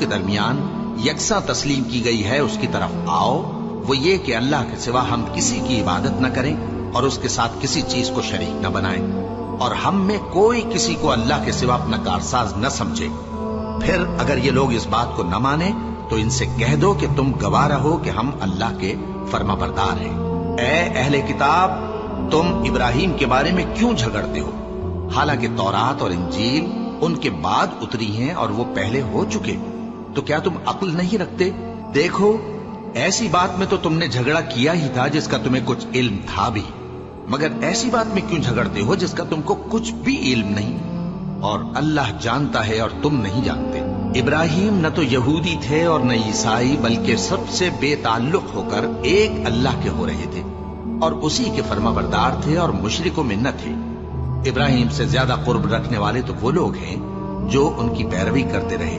के दरमियान यकसा तस्लीम की गई है उसकी तरफ आओ, वो ये कि अल्लाह के सिवा हम किसी की इबादत न करें और उसके साथ किसी चीज को शरीक न बनाएं, और हम में कोई किसी को अल्लाह के सिवा अपना कारसाज न समझे। फिर अगर ये लोग इस बात को न माने तो इनसे कह दो कि तुम गवाह रहो कि हम अल्लाह के फर्माबरदार हैं। ए अहले किताब, तुम इब्राहिम के बारे में क्यों झगड़ते हो? हालांकि तौरात और इंजील उनके बाद उतरी हैं और वो पहले हो चुके, तो क्या तुम अक्ल नहीं रखते? देखो, ऐसी बात में तो तुमने झगड़ा किया ही था जिसका तुम्हें कुछ इल्म था भी, मगर ऐसी बात में क्यों झगड़ते हो जिसका तुमको कुछ भी इल्म नहीं? और अल्लाह जानता है और तुम नहीं जानते। इब्राहिम न तो यहूदी थे और न ईसाई, बल्कि सबसे बेताल्लुक होकर एक अल्लाह के हो रहे थे और उसी के फर्माबरदार थे और मुशरिकों में न थे। इब्राहिम से ज्यादा कुर्ब रखने वाले तो वो लोग हैं जो उनकी पैरवी करते रहे।